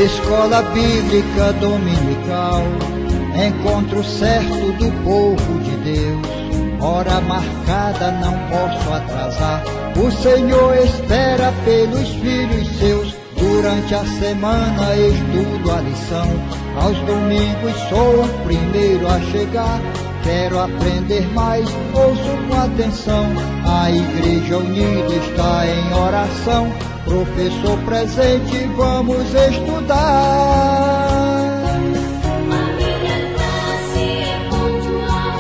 Escola Bíblica Dominical, encontro certo do povo de Deus. Hora marcada, não posso atrasar. O Senhor espera pelos filhos seus. Durante a semana estudo a lição. Aos domingos sou o primeiro a chegar. Quero aprender mais, ouço com atenção. A Igreja Unida está em oração. Professor presente, vamos estudar. A minha classe é pontual,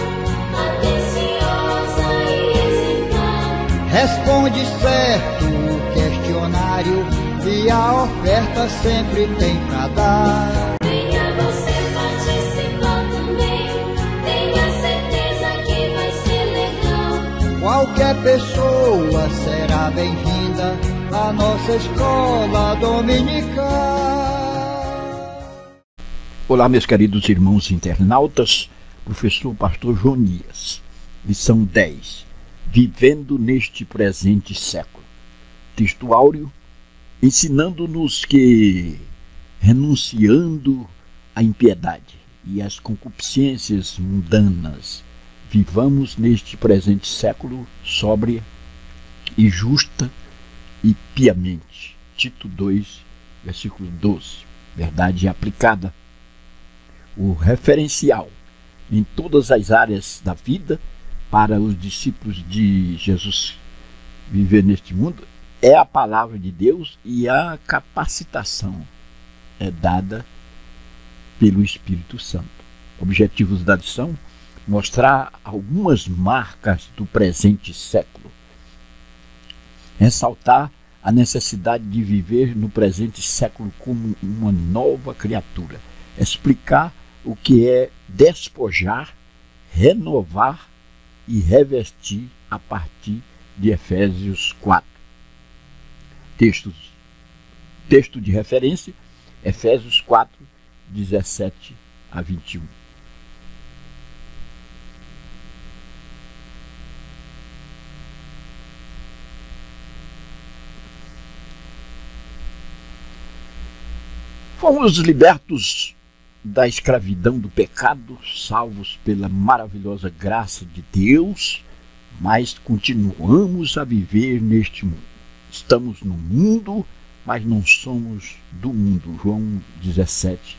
atenciosa e exemplar. Responde certo o questionário e a oferta sempre tem pra dar. Venha você participar também, tenha certeza que vai ser legal. Qualquer pessoa será bem-vinda à nossa escola dominical. Olá, meus queridos irmãos internautas, professor pastor Jonias, lição 10, Vivendo neste presente século. Texto áureo, ensinando-nos que, renunciando à impiedade e às concupiscências mundanas, vivamos neste presente século sóbria e justa e piamente. Tito 2, versículo 12. Verdade aplicada. O referencial em todas as áreas da vida para os discípulos de Jesus viver neste mundo é a palavra de Deus, e a capacitação é dada pelo Espírito Santo. Objetivos da lição: mostrar algumas marcas do presente século, ressaltar a necessidade de viver no presente século como uma nova criatura, explicar o que é despojar, renovar e revestir a partir de Efésios 4. Texto de referência, Efésios 4, 17 a 21. Fomos libertos da escravidão do pecado, salvos pela maravilhosa graça de Deus, mas continuamos a viver neste mundo. Estamos no mundo, mas não somos do mundo. João 17,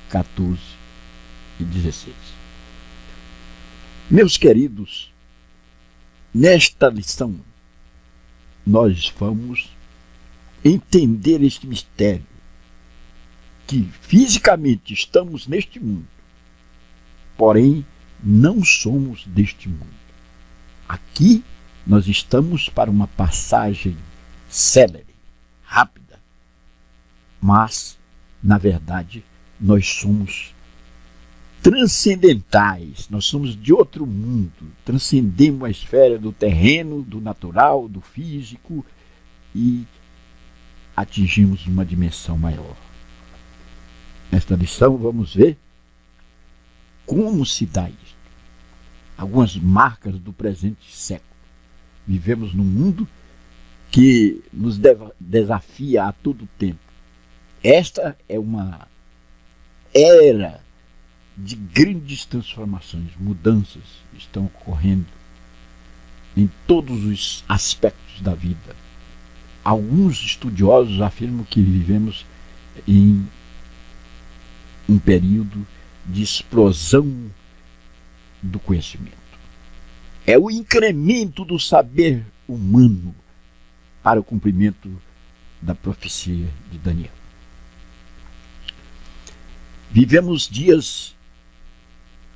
14 e 16. Meus queridos, nesta lição, nós vamos entender este mistério, que fisicamente estamos neste mundo, porém não somos deste mundo. Aqui nós estamos para uma passagem célere, rápida, mas, na verdade, nós somos transcendentais, nós somos de outro mundo, transcendemos a esfera do terreno, do natural, do físico e atingimos uma dimensão maior. Nesta lição vamos ver como se dá isto. Algumas marcas do presente século. Vivemos num mundo que nos desafia a todo tempo. Esta é uma era de grandes transformações, mudanças estão ocorrendo em todos os aspectos da vida. Alguns estudiosos afirmam que vivemos em um período de explosão do conhecimento. É o incremento do saber humano para o cumprimento da profecia de Daniel. Vivemos dias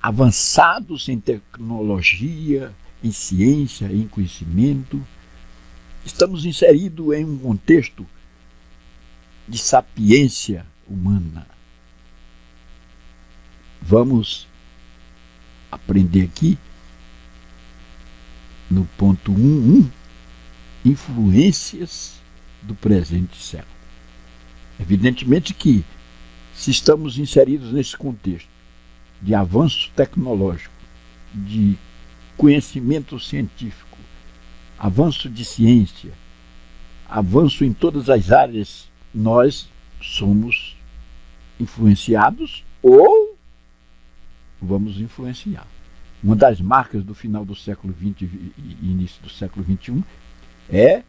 avançados em tecnologia, em ciência, em conhecimento. Estamos inseridos em um contexto de sapiência humana. Vamos aprender aqui, no ponto 1.1, influências do presente século. Evidentemente que, se estamos inseridos nesse contexto de avanço tecnológico, de conhecimento científico, avanço de ciência, avanço em todas as áreas, nós somos influenciados ou vamos influenciar. Uma das marcas do final do século XX e início do século XXI é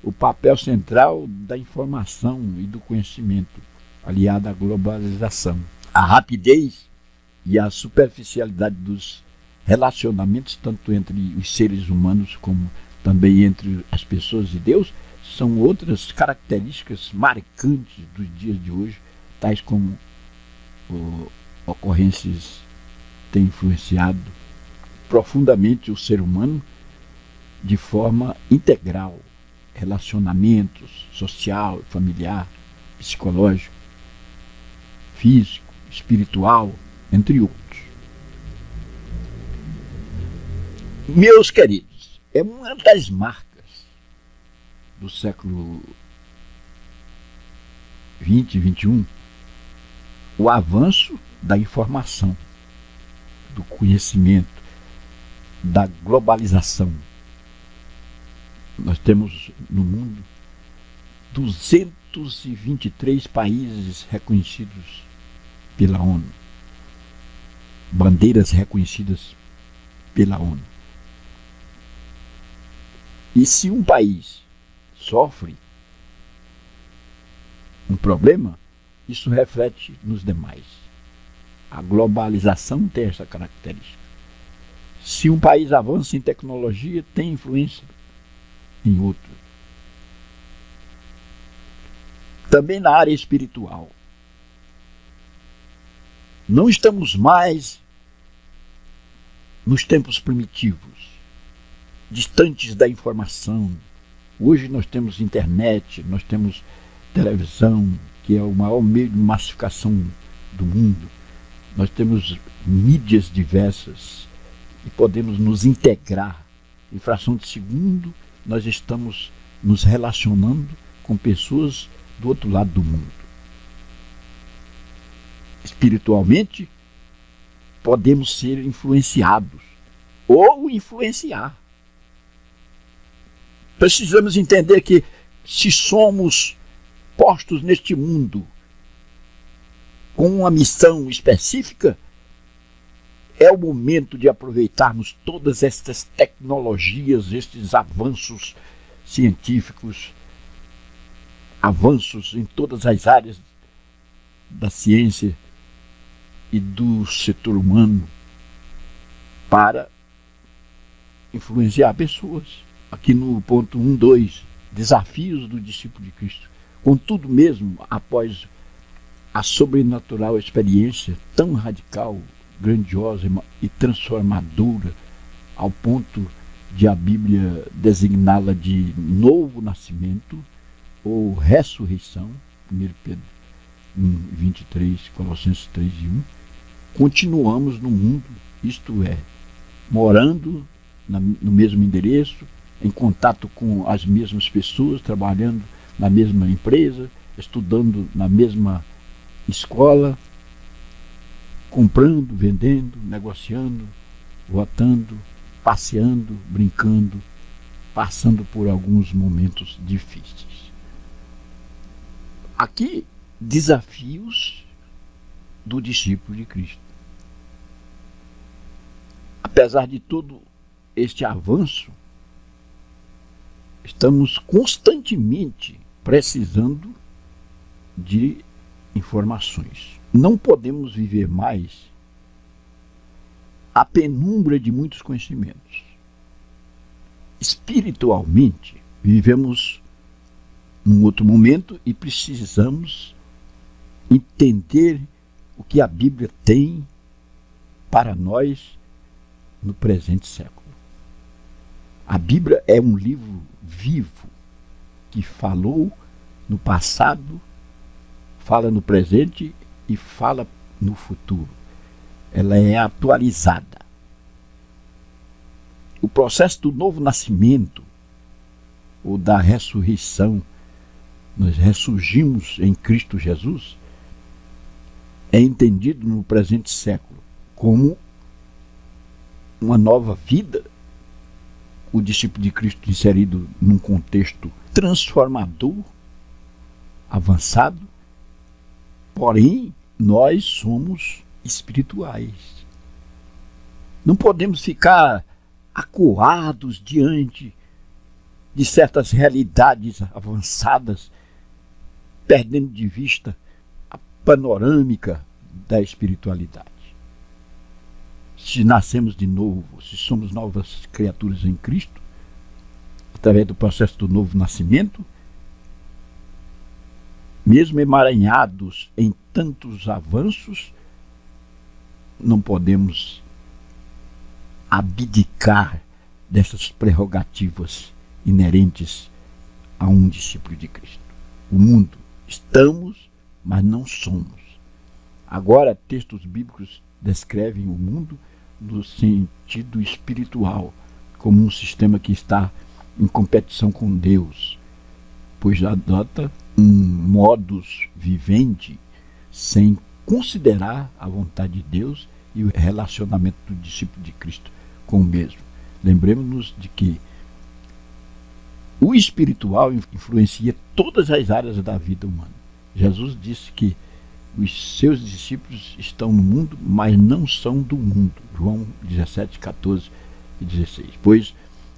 o papel central da informação e do conhecimento, aliado à globalização. A rapidez e a superficialidade dos relacionamentos, tanto entre os seres humanos como também entre as pessoas e Deus, são outras características marcantes dos dias de hoje, tais como ocorrências têm influenciado profundamente o ser humano de forma integral, relacionamentos social, familiar, psicológico, físico, espiritual, entre outros. Meus queridos, é uma das marcas do século XX e XXI o avanço da informação, do conhecimento, da globalização. Nós temos no mundo 223 países reconhecidos pela ONU, bandeiras reconhecidas pela ONU. E se um país sofre um problema, isso reflete nos demais. A globalização tem essa característica. Se um país avança em tecnologia, tem influência em outro. Também na área espiritual. Não estamos mais nos tempos primitivos, distantes da informação. Hoje nós temos internet, nós temos televisão, que é o maior meio de massificação do mundo. Nós temos mídias diversas e podemos nos integrar. Em fração de segundo, nós estamos nos relacionando com pessoas do outro lado do mundo. Espiritualmente, podemos ser influenciados ou influenciar. Precisamos entender que se somos postos neste mundo com uma missão específica, é o momento de aproveitarmos todas estas tecnologias, estes avanços científicos, avanços em todas as áreas da ciência e do setor humano para influenciar pessoas. Aqui no ponto 1.2, desafios do discípulo de Cristo. Contudo, mesmo após a sobrenatural experiência tão radical, grandiosa e transformadora, ao ponto de a Bíblia designá-la de novo nascimento ou ressurreição, 1 Pedro 1:23, Colossenses 3:1, continuamos no mundo, isto é, morando no mesmo endereço, em contato com as mesmas pessoas, trabalhando na mesma empresa, estudando na mesma escola, comprando, vendendo, negociando, votando, passeando, brincando, passando por alguns momentos difíceis. Aqui, desafios do discípulo de Cristo. Apesar de todo este avanço, estamos constantemente precisando de informações. Não podemos viver mais à penumbra de muitos conhecimentos. Espiritualmente, vivemos num outro momento e precisamos entender o que a Bíblia tem para nós no presente século. A Bíblia é um livro vivo que falou no passado, fala no presente e fala no futuro. Ela é atualizada. O processo do novo nascimento ou da ressurreição, nós ressurgimos em Cristo Jesus, é entendido no presente século como uma nova vida. O discípulo de Cristo inserido num contexto transformador, avançado, porém nós somos espirituais. Não podemos ficar acuados diante de certas realidades avançadas, perdendo de vista a panorâmica da espiritualidade. Se nascemos de novo, se somos novas criaturas em Cristo, através do processo do novo nascimento, mesmo emaranhados em tantos avanços, não podemos abdicar dessas prerrogativas inerentes a um discípulo de Cristo. O mundo estamos, mas não somos. Agora, textos bíblicos descrevem o mundo no sentido espiritual, como um sistema que está em competição com Deus, pois adota um modus vivendi sem considerar a vontade de Deus e o relacionamento do discípulo de Cristo com o mesmo. Lembremos-nos de que o espiritual influencia todas as áreas da vida humana. Jesus disse que os seus discípulos estão no mundo, mas não são do mundo. João 17, 14 e 16. Pois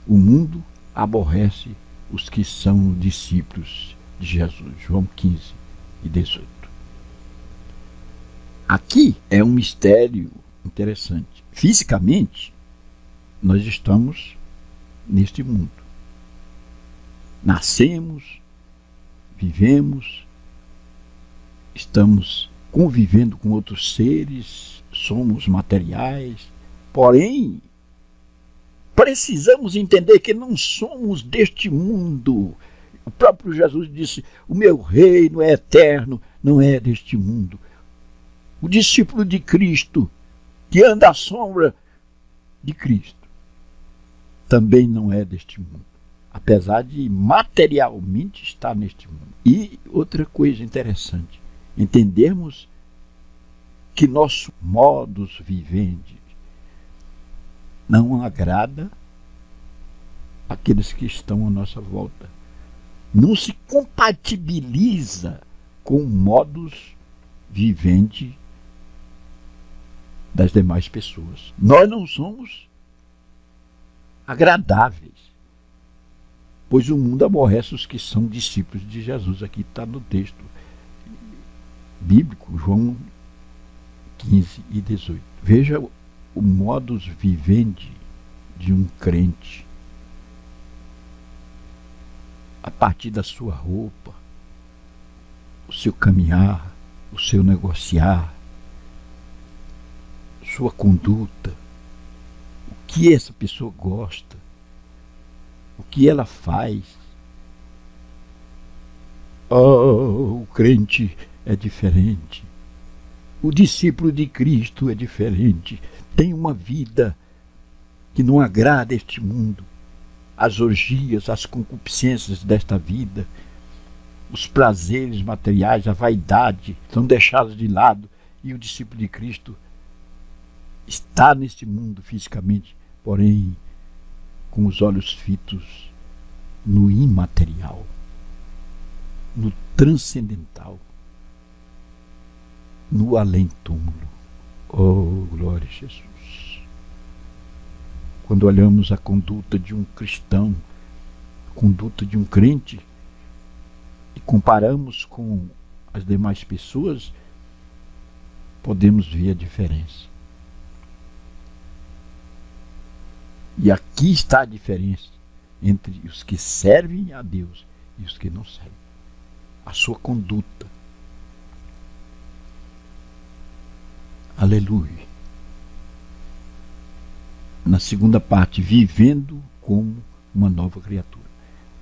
o mundo aborrece os que são discípulos de Jesus. João 15 e 18. Aqui é um mistério interessante. Fisicamente, nós estamos neste mundo. Nascemos, vivemos, estamos convivendo com outros seres, somos materiais, porém, precisamos entender que não somos deste mundo. O próprio Jesus disse: o meu reino é eterno, não é deste mundo. O discípulo de Cristo, que anda à sombra de Cristo, também não é deste mundo, apesar de materialmente estar neste mundo. E outra coisa interessante, entendermos que nosso modus vivendi não agrada aqueles que estão à nossa volta. Não se compatibiliza com o modus vivendi das demais pessoas. Nós não somos agradáveis, pois o mundo aborrece os que são discípulos de Jesus. Aqui está no texto bíblico, João 15 e 18. Veja o modus vivendi de um crente a partir da sua roupa, o seu caminhar, o seu negociar, sua conduta, o que essa pessoa gosta, o que ela faz. Oh, o crente é diferente. O discípulo de Cristo é diferente. Tem uma vida que não agrada este mundo. As orgias, as concupiscências desta vida, os prazeres materiais, a vaidade são deixados de lado. E o discípulo de Cristo está neste mundo fisicamente, porém com os olhos fitos no imaterial, no transcendental, no além-túmulo. Oh, glória a Jesus! Quando olhamos a conduta de um cristão, a conduta de um crente, e comparamos com as demais pessoas, podemos ver a diferença. E aqui está a diferença entre os que servem a Deus e os que não servem. A sua conduta. Aleluia. Na segunda parte, vivendo como uma nova criatura.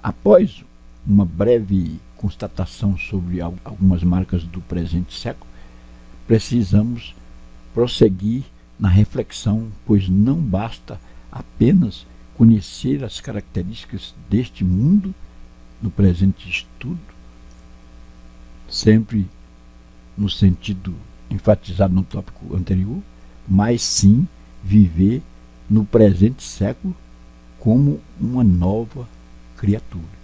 Após uma breve constatação sobre algumas marcas do presente século, precisamos prosseguir na reflexão, pois não basta apenas conhecer as características deste mundo no presente estudo, sempre no sentido enfatizado no tópico anterior, mas sim viver no presente século como uma nova criatura.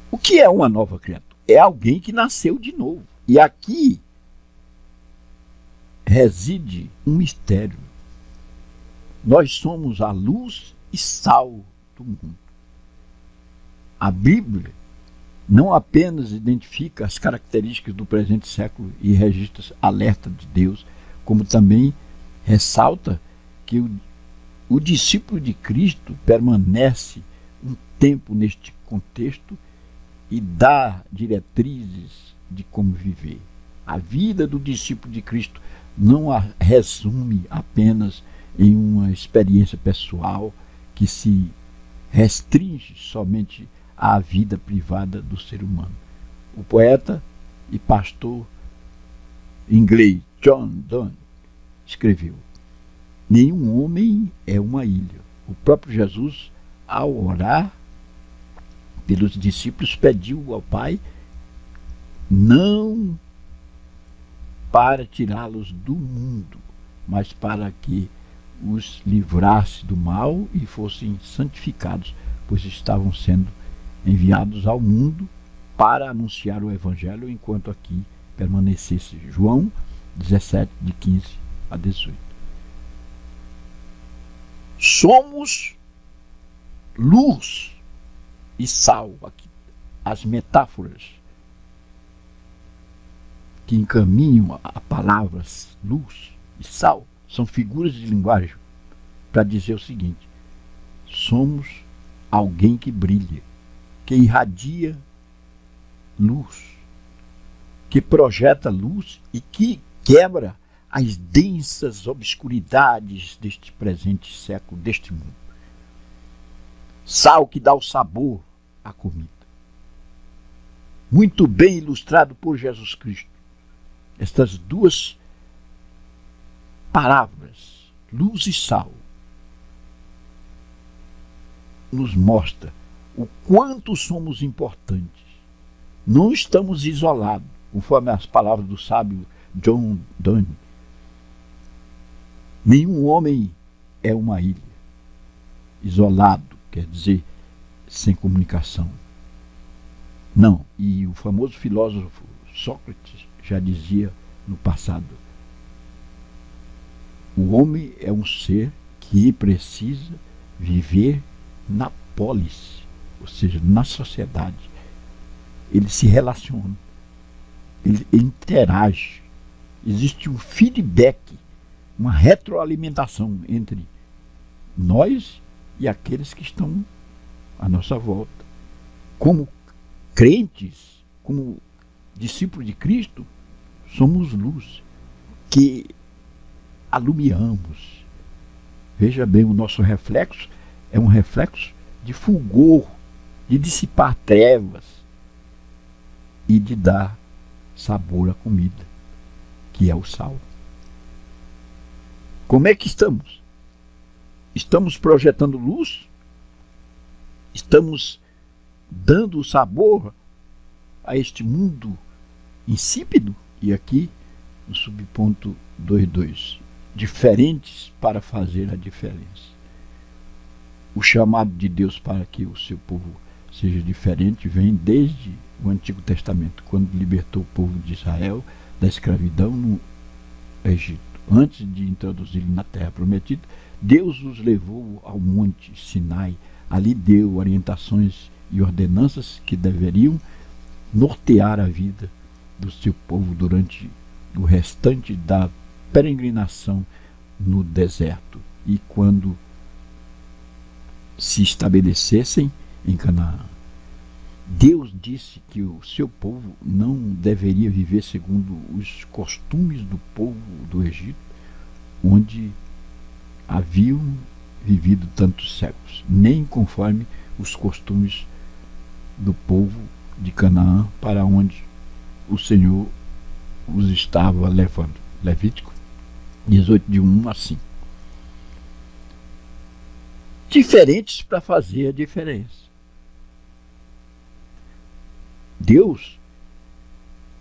O que é uma nova criatura? É alguém que nasceu de novo. E aqui reside um mistério. Nós somos a luz e sal do mundo. A Bíblia não apenas identifica as características do presente século e registra alerta de Deus, como também ressalta que o discípulo de Cristo permanece um tempo neste contexto e dá diretrizes de como viver. A vida do discípulo de Cristo não a resume apenas em uma experiência pessoal que se restringe somente à vida privada do ser humano. O poeta e pastor inglês John Donne escreveu: nenhum homem é uma ilha. O próprio Jesus, ao orar pelos discípulos, pediu ao Pai não para tirá-los do mundo, mas para que os livrasse do mal e fossem santificados, pois estavam sendo enviados ao mundo para anunciar o Evangelho, enquanto aqui permanecesse. João 17, de 15 a 18. Somos luz e sal. Aqui, as metáforas que encaminham a palavras luz e sal são figuras de linguagem para dizer o seguinte: somos alguém que brilha, que irradia luz, que projeta luz e que quebra as densas obscuridades deste presente século, deste mundo. Sal que dá o sabor à comida. Muito bem ilustrado por Jesus Cristo. Estas duas palavras, luz e sal, nos mostra o quanto somos importantes. Não estamos isolados, conforme as palavras do sábio John Donne. Nenhum homem é uma ilha. Isolado quer dizer sem comunicação. Não, e o famoso filósofo Sócrates já dizia no passado: o homem é um ser que precisa viver na polis, ou seja, na sociedade. Ele se relaciona, ele interage, existe um feedback, uma retroalimentação entre nós e aqueles que estão à nossa volta. Como crentes, como discípulos de Cristo, somos luz que alumiamos. Veja bem, o nosso reflexo é um reflexo de fulgor, de dissipar trevas e de dar sabor à comida, que é o sal. Como é que estamos? Estamos projetando luz? Estamos dando o sabor a este mundo insípido? E aqui, no subponto 2.2, diferentes para fazer a diferença. O chamado de Deus para que o seu povo seja diferente vem desde o Antigo Testamento, quando libertou o povo de Israel da escravidão no Egito. Antes de introduzir na terra prometida, Deus os levou ao monte Sinai. Ali deu orientações e ordenanças que deveriam nortear a vida do seu povo durante o restante da peregrinação no deserto e quando se estabelecessem em Canaã. Deus disse que o seu povo não deveria viver segundo os costumes do povo do Egito, onde haviam vivido tantos séculos, nem conforme os costumes do povo de Canaã, para onde o Senhor os estava levando. Levítico 18, de 1 a 5. Diferentes para fazer a diferença. Deus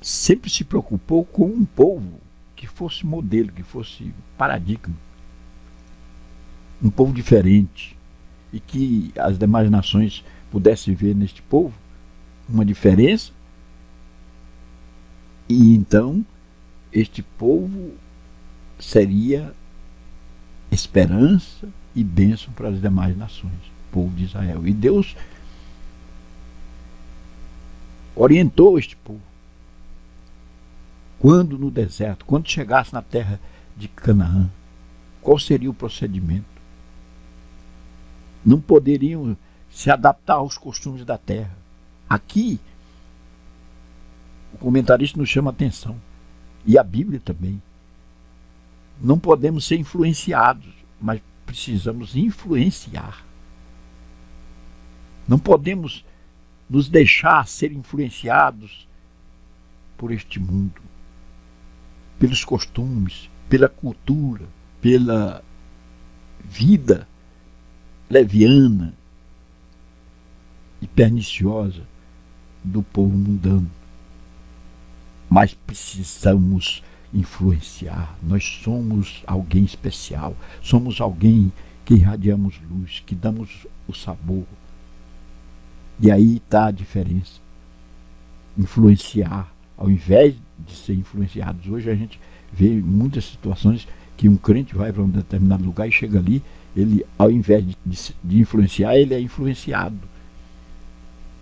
sempre se preocupou com um povo que fosse modelo, que fosse paradigma. Um povo diferente. E que as demais nações pudessem ver neste povo uma diferença. E então este povo seria esperança e bênção para as demais nações, o povo de Israel. E Deus orientou este povo. Quando no deserto, quando chegasse na terra de Canaã, qual seria o procedimento? Não poderiam se adaptar aos costumes da terra. Aqui, o comentarista nos chama a atenção, e a Bíblia também. Não podemos ser influenciados, mas precisamos influenciar. Não podemos nos deixar ser influenciados por este mundo, pelos costumes, pela cultura, pela vida leviana e perniciosa do povo mundano. Mas precisamos influenciar. Nós somos alguém especial, somos alguém que irradiamos luz, que damos o sabor. E aí está a diferença. Influenciar, ao invés de ser influenciados. Hoje a gente vê muitas situações que um crente vai para um determinado lugar e chega ali, ele, ao invés de influenciar, ele é influenciado.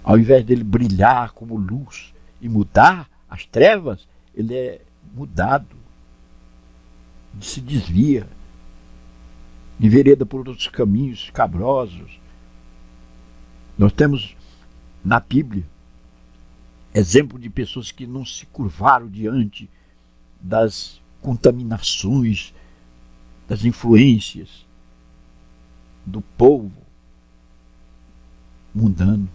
Ao invés dele brilhar como luz e mudar as trevas, ele é mudado, se desvia, envereda por outros caminhos escabrosos. Nós temos na Bíblia exemplo de pessoas que não se curvaram diante das contaminações, das influências do povo mundano.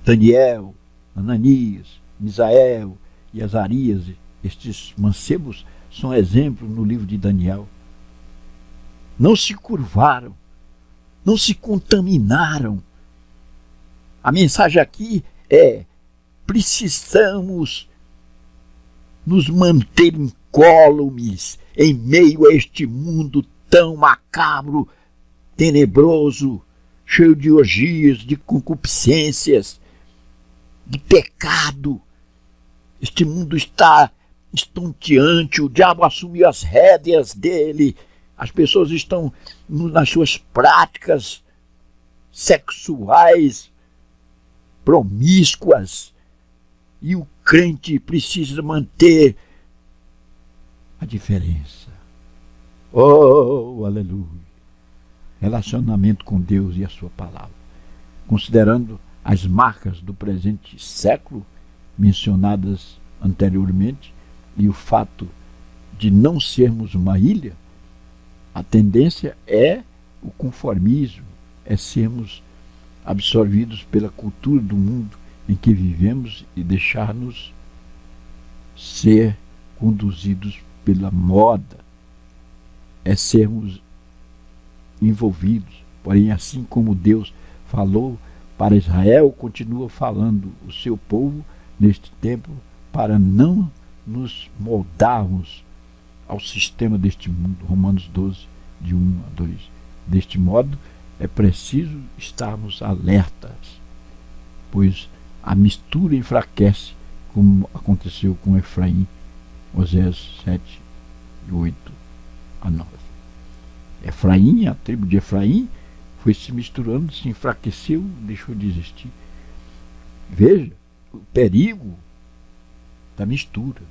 Daniel, Ananias, Misael e Azarias, estes mancebos são exemplos no livro de Daniel. Não se curvaram, não se contaminaram. A mensagem aqui é: precisamos nos manter incólumes em meio a este mundo tão macabro, tenebroso, cheio de orgias, de concupiscências, de pecado. Este mundo está estonteante, o diabo assumiu as rédeas dele, as pessoas estão nas suas práticas sexuais promíscuas, e o crente precisa manter a diferença. Oh, aleluia! Relacionamento com Deus e a sua palavra. Considerando as marcas do presente século mencionadas anteriormente e o fato de não sermos uma ilha, a tendência é o conformismo, é sermos absorvidos pela cultura do mundo em que vivemos e deixar-nos ser conduzidos pela moda, é sermos envolvidos. Porém, assim como Deus falou para Israel, continua falando o seu povo neste tempo para não nos moldarmos ao sistema deste mundo. Romanos 12, de 1 a 2. Deste modo, é preciso estarmos alertas, pois a mistura enfraquece, como aconteceu com Efraim, Oséias 7, de 8 a 9. Efraim, a tribo de Efraim, foi se misturando, se enfraqueceu, deixou de existir. Veja o perigo da mistura.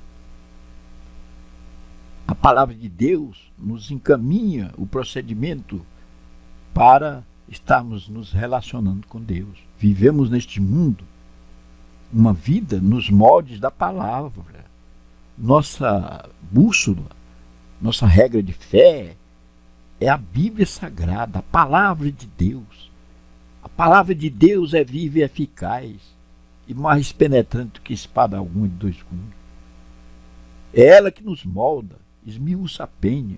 A palavra de Deus nos encaminha o procedimento para estarmos nos relacionando com Deus. Vivemos neste mundo uma vida nos moldes da palavra. Nossa bússola, nossa regra de fé é a Bíblia Sagrada, a palavra de Deus. A palavra de Deus é viva e eficaz e mais penetrante do que espada alguma de dois gumes. É ela que nos molda, esmiuça a penha.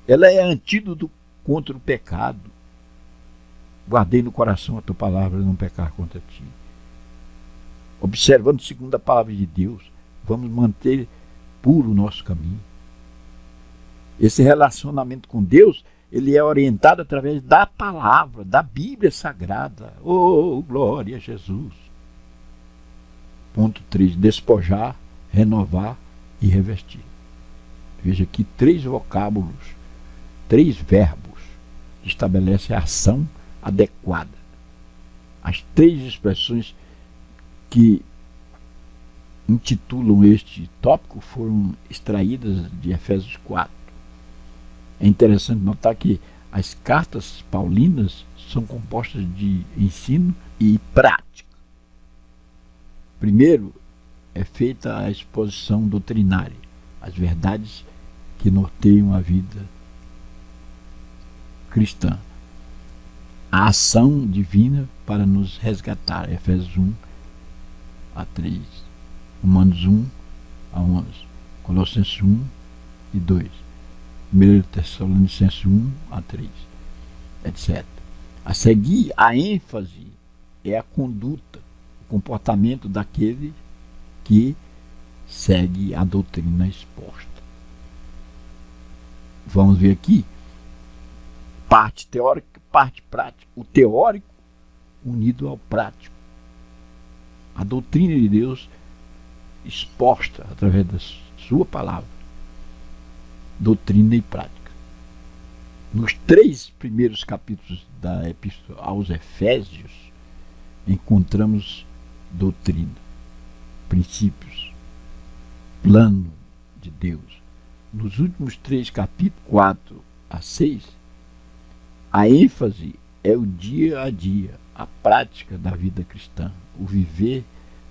Ela é antídoto contra o pecado. Guardei no coração a tua palavra e não pecar contra ti. Observando segundo a palavra de Deus, vamos manter puro o nosso caminho. Esse relacionamento com Deus, ele é orientado através da palavra, da Bíblia Sagrada. Oh, glória a Jesus! Ponto 3. Despojar, renovar e revestir. Veja aqui 3 vocábulos, 3 verbos que estabelecem a ação adequada. As 3 expressões que intitulam este tópico foram extraídas de Efésios 4. É interessante notar que as cartas paulinas são compostas de ensino e prática. Primeiro é feita a exposição doutrinária, as verdades que norteiam a vida cristã. A ação divina para nos resgatar, Efésios 1 a 3, Romanos 1 a 11, Colossenses 1 e 2, 1 Tessalonicenses 1 a 3, etc. A seguir, a ênfase é a conduta, o comportamento daquele que segue a doutrina exposta. Vamos ver aqui, parte teórica, parte prática. O teórico unido ao prático. A doutrina de Deus exposta através da sua palavra. Doutrina e prática. Nos 3 primeiros capítulos da Epístola aos Efésios, encontramos doutrina, princípios, plano de Deus. Nos últimos 3 capítulos, 4 a 6, a ênfase é o dia a dia, a prática da vida cristã, o viver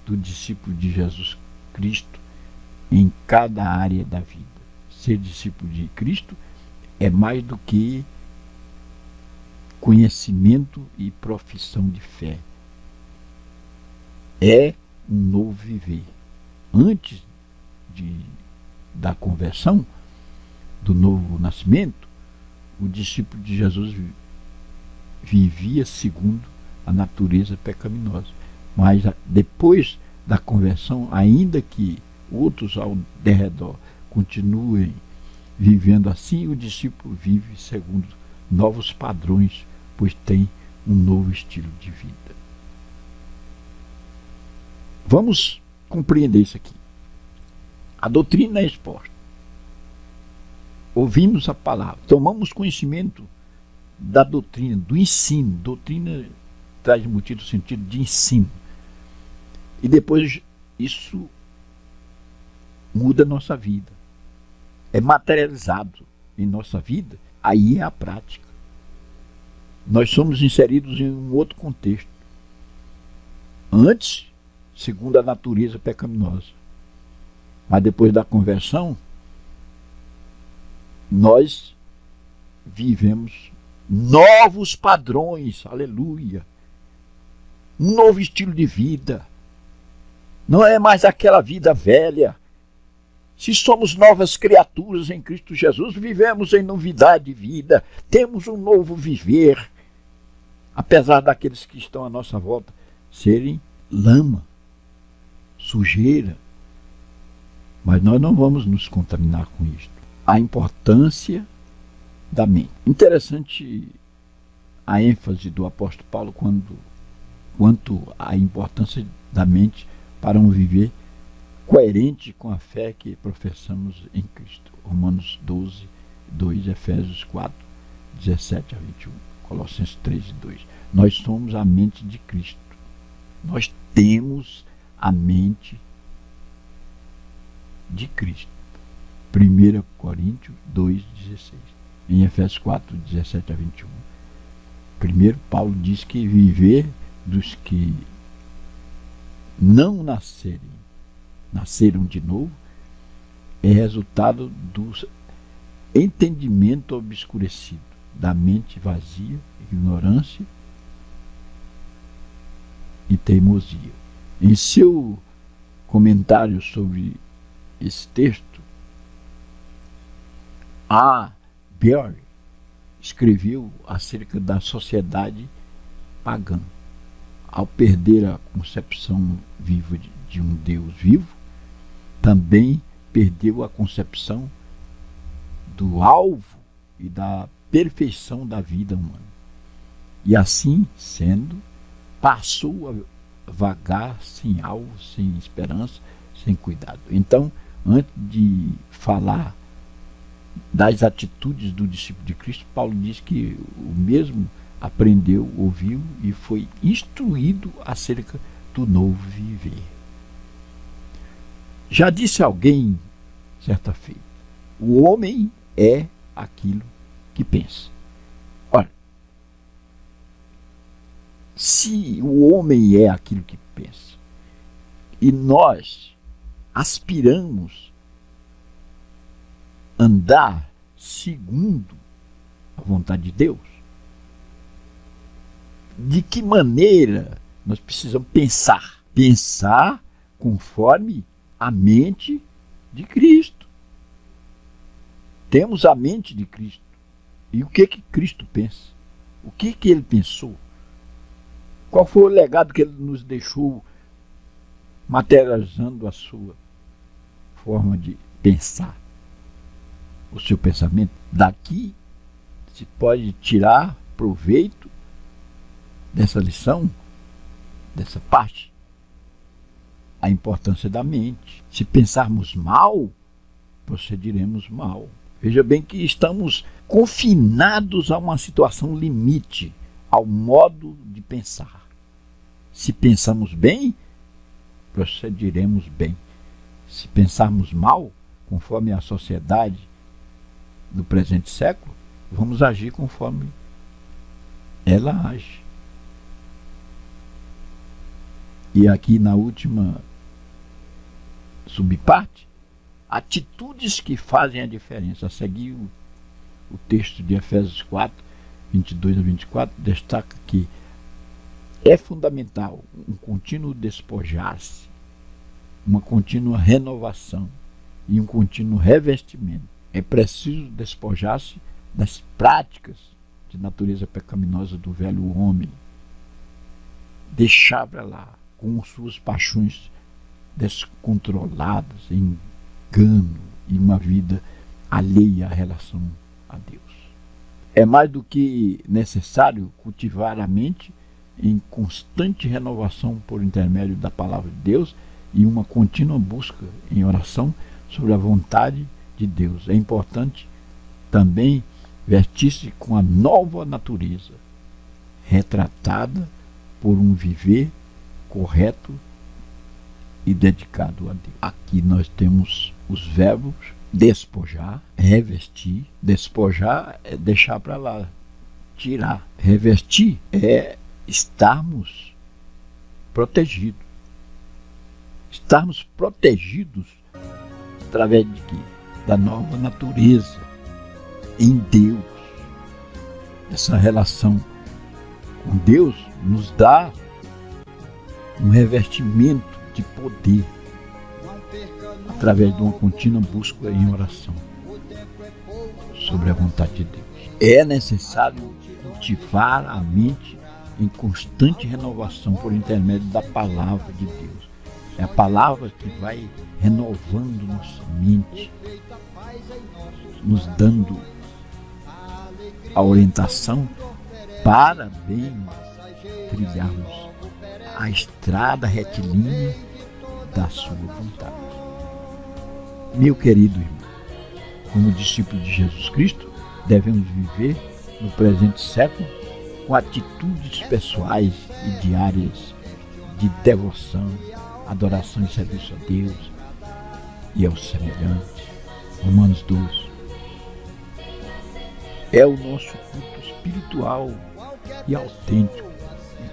do discípulo de Jesus Cristo em cada área da vida. Ser discípulo de Cristo é mais do que conhecimento e profissão de fé. É um novo viver. Antes da conversão, do novo nascimento, o discípulo de Jesus vivia segundo a natureza pecaminosa. Mas depois da conversão, ainda que outros ao derredor continuem vivendo assim, o discípulo vive segundo novos padrões, pois tem um novo estilo de vida. Vamos compreender isso aqui. A doutrina é exposta. Ouvimos a palavra, tomamos conhecimento da doutrina, do ensino. Doutrina traz embutido o sentido de ensino. E depois isso muda a nossa vida. É materializado em nossa vida, aí é a prática. Nós somos inseridos em um outro contexto. Antes, segundo a natureza pecaminosa. Mas depois da conversão, nós vivemos novos padrões, aleluia. Um novo estilo de vida. Não é mais aquela vida velha. Se somos novas criaturas em Cristo Jesus, vivemos em novidade de vida, temos um novo viver, apesar daqueles que estão à nossa volta serem lama, sujeira. Mas nós não vamos nos contaminar com isto. A importância da mente. Interessante a ênfase do apóstolo Paulo quanto à importância da mente para um viver coerente com a fé que professamos em Cristo. Romanos 12, 2, Efésios 4, 17 a 21, Colossenses 3, 2. Nós somos a mente de Cristo. Nós temos a mente de Cristo. 1 Coríntios 2, 16. Em Efésios 4, 17 a 21. Primeiro, Paulo diz que viver dos que não nasceram de novo, é resultado do entendimento obscurecido, da mente vazia, ignorância e teimosia. Em seu comentário sobre esse texto, A. Berry escreveu acerca da sociedade pagã. Ao perder a concepção viva de um Deus vivo, também perdeu a concepção do alvo e da perfeição da vida humana. E assim sendo, passou a vagar sem alvo, sem esperança, sem cuidado. Então, antes de falar das atitudes do discípulo de Cristo, Paulo diz que o mesmo aprendeu, ouviu e foi instruído acerca do novo viver. Já disse alguém certa feita, o homem é aquilo que pensa. Ora, se o homem é aquilo que pensa e nós aspiramos andar segundo a vontade de Deus, de que maneira nós precisamos pensar? Pensar conforme a mente de Cristo. Temos a mente de Cristo. E o que Cristo pensa? O que ele pensou? Qual foi o legado que ele nos deixou, materializando a sua forma de pensar? O seu pensamento. Daqui se pode tirar proveito dessa lição, dessa parte, a importância da mente. Se pensarmos mal, procederemos mal. Veja bem que estamos confinados a uma situação limite, ao modo de pensar. Se pensamos bem, procederemos bem. Se pensarmos mal, conforme a sociedade do presente século, vamos agir conforme ela age. E aqui na última subparte, atitudes que fazem a diferença. A seguir o texto de Efésios 4, 22 a 24, destaca que é fundamental um contínuo despojar-se, uma contínua renovação e um contínuo revestimento. É preciso despojar-se das práticas de natureza pecaminosa do velho homem, deixar para lá com suas paixões descontroladas, engano e uma vida alheia à relação a Deus. É mais do que necessário cultivar a mente em constante renovação por intermédio da palavra de Deus e uma contínua busca em oração sobre a vontade de Deus. É importante também vestir-se com a nova natureza, retratada por um viver correto e dedicado a Deus. Aqui nós temos os verbos despojar, revestir. Despojar é deixar para lá, tirar. Revestir é estarmos protegidos. Estarmos protegidos através de quê? Da nova natureza em Deus. Essa relação com Deus nos dá um revestimento de poder através de uma contínua busca em oração sobre a vontade de Deus. É necessário cultivar a mente em constante renovação por intermédio da palavra de Deus. É a palavra que vai renovando nossa mente, nos dando a orientação para bem trilharmos a estrada retilínea da sua vontade. Meu querido irmão, como discípulo de Jesus Cristo, devemos viver no presente século com atitudes pessoais e diárias de devoção, adoração e serviço a Deus e aos semelhantes. Romanos 12. É o nosso culto espiritual e autêntico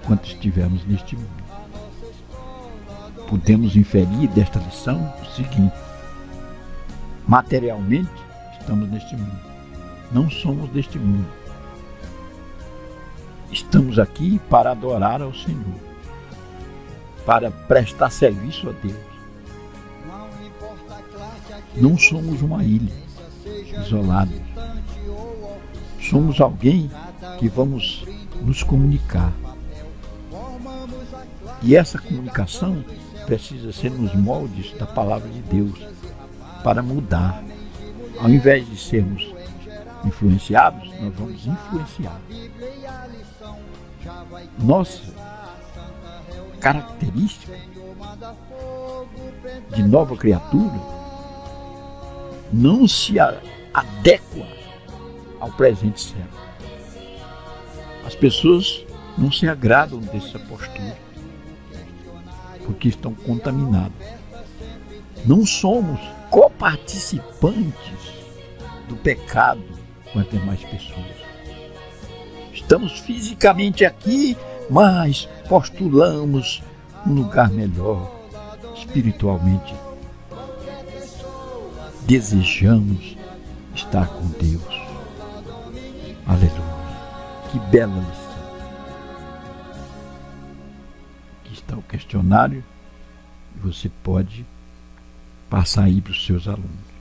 enquanto estivermos neste mundo. Podemos inferir desta lição o seguinte: materialmente estamos neste mundo, não somos deste mundo. Estamos aqui para adorar ao Senhor, para prestar serviço a Deus. Não somos uma ilha isolada. Somos alguém que vamos nos comunicar. E essa comunicação precisa ser nos moldes da palavra de Deus para mudar. Ao invés de sermos influenciados, nós vamos influenciar. Nossa característica de nova criatura não se adequa ao presente século. As pessoas não se agradam dessa postura, porque estão contaminadas. Não somos coparticipantes do pecado com as demais pessoas. Estamos fisicamente aqui, mas postulamos um lugar melhor espiritualmente. Desejamos estar com Deus. Aleluia. Que bela lição. Aqui está o questionário e você pode passar aí para os seus alunos.